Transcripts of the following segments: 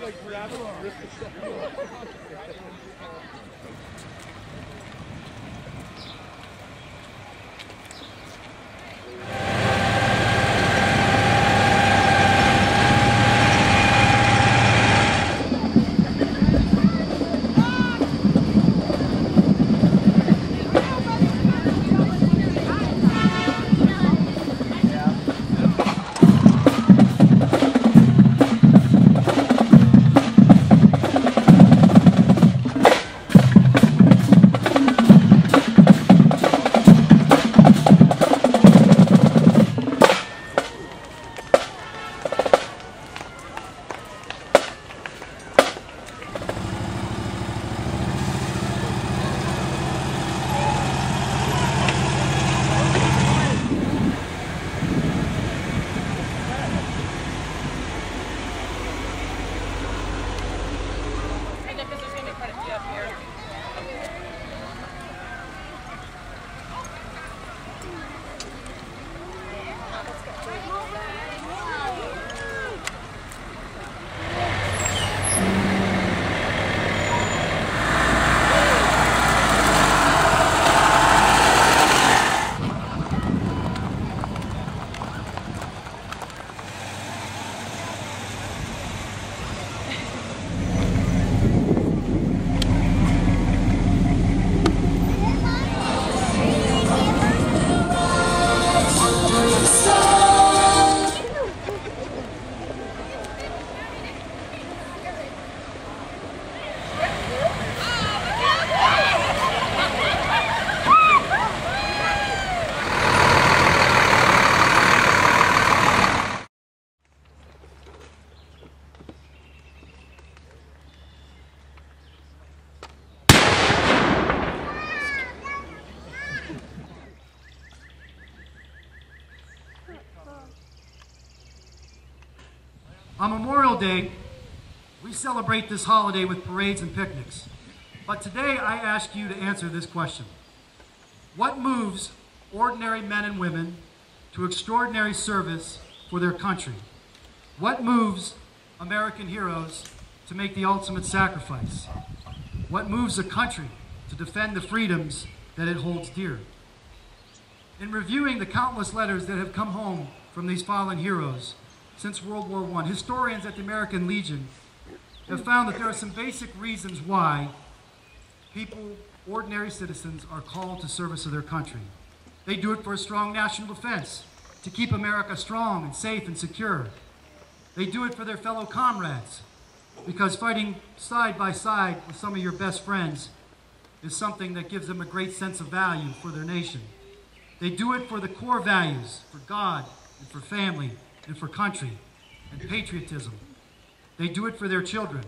like grab it and rip the stuff. On Memorial Day, we celebrate this holiday with parades and picnics. But today I ask you to answer this question. What moves ordinary men and women to extraordinary service for their country? What moves American heroes to make the ultimate sacrifice? What moves a country to defend the freedoms that it holds dear? In reviewing the countless letters that have come home from these fallen heroes since World War I, historians at the American Legion have found that there are some basic reasons why people, ordinary citizens, are called to service of their country. They do it for a strong national defense, to keep America strong and safe and secure. They do it for their fellow comrades, because fighting side by side with some of your best friends is something that gives them a great sense of value for their nation. They do it for the core values, for God and for family and for country and patriotism. They do it for their children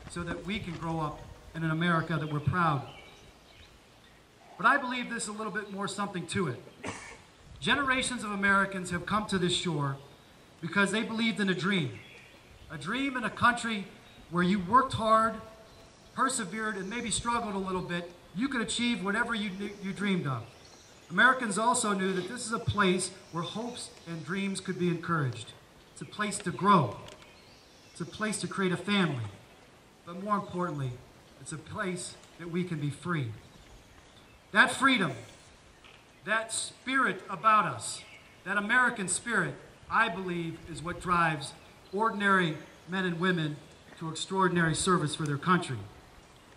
so that we can grow up in an America that we're proud. But I believe there's a little bit more something to it. Generations of Americans have come to this shore because they believed in a dream in a country where you worked hard, persevered, and maybe struggled a little bit. You could achieve whatever you dreamed of. Americans also knew that this is a place where hopes and dreams could be encouraged. It's a place to grow. It's a place to create a family. But more importantly, it's a place that we can be free. That freedom, that spirit about us, that American spirit, I believe, is what drives ordinary men and women to extraordinary service for their country.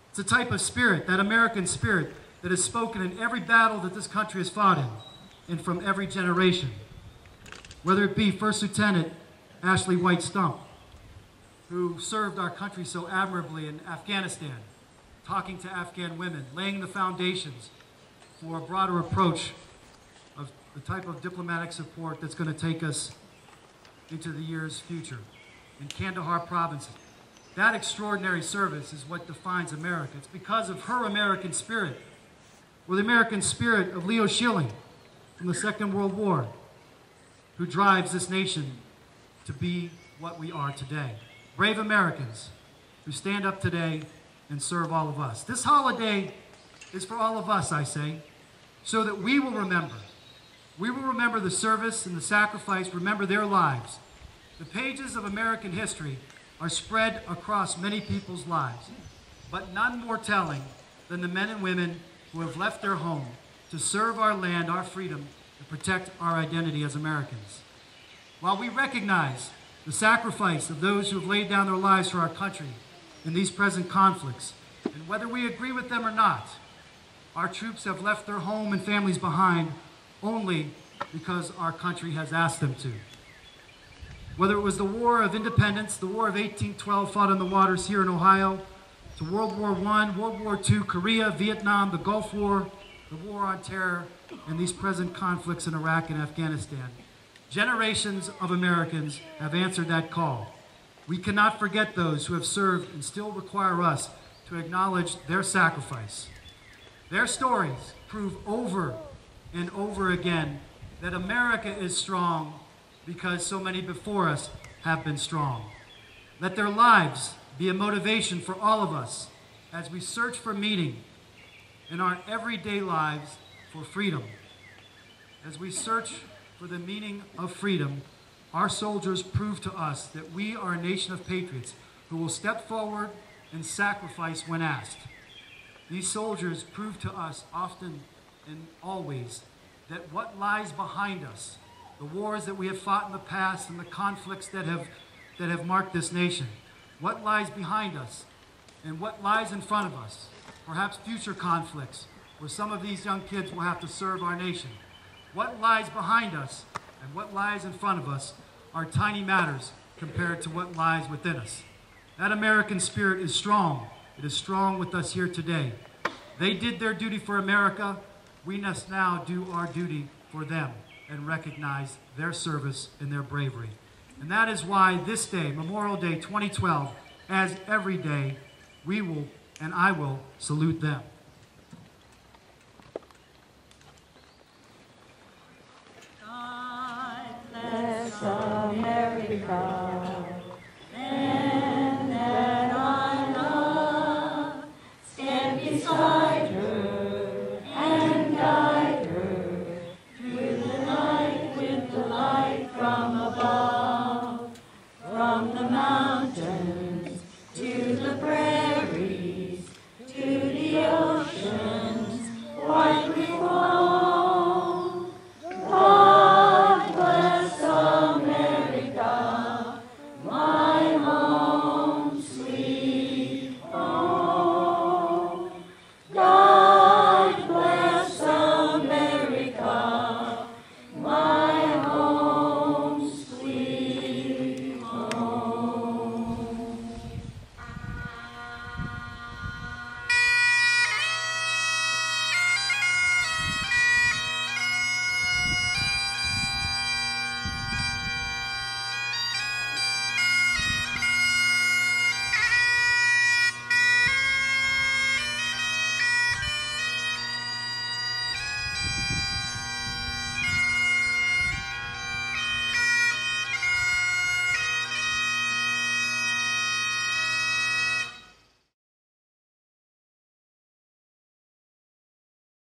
It's a type of spirit, that American spirit, that is spoken in every battle that this country has fought in, and from every generation. Whether it be First Lieutenant Ashley White Stump, who served our country so admirably in Afghanistan, talking to Afghan women, laying the foundations for a broader approach of the type of diplomatic support that's going to take us into the year's future. In Kandahar province, that extraordinary service is what defines America. It's because of her American spirit, or the American spirit of Leo Schilling from the Second World War, who drives this nation to be what we are today. Brave Americans who stand up today and serve all of us. This holiday is for all of us, I say, so that we will remember. We will remember the service and the sacrifice, remember their lives. The pages of American history are spread across many people's lives, but none more telling than the men and women who have left their home to serve our land, our freedom, and protect our identity as Americans. While we recognize the sacrifice of those who have laid down their lives for our country in these present conflicts, and whether we agree with them or not, our troops have left their home and families behind only because our country has asked them to. Whether it was the War of Independence, the War of 1812 fought on the waters here in Ohio, to World War I, World War II, Korea, Vietnam, the Gulf War, the War on Terror, and these present conflicts in Iraq and Afghanistan, generations of Americans have answered that call. We cannot forget those who have served and still require us to acknowledge their sacrifice. Their stories prove over and over again that America is strong because so many before us have been strong. Let their lives be a motivation for all of us as we search for meaning in our everyday lives for freedom. As we search for the meaning of freedom, our soldiers prove to us that we are a nation of patriots who will step forward and sacrifice when asked. These soldiers prove to us often and always that what lies behind us, the wars that we have fought in the past and the conflicts that have marked this nation, what lies behind us and what lies in front of us, perhaps future conflicts where some of these young kids will have to serve our nation. What lies behind us and what lies in front of us are tiny matters compared to what lies within us. That American spirit is strong. It is strong with us here today. They did their duty for America. We must now do our duty for them and recognize their service and their bravery. And that is why this day, Memorial Day 2012, as every day, we will and I will salute them. God bless America.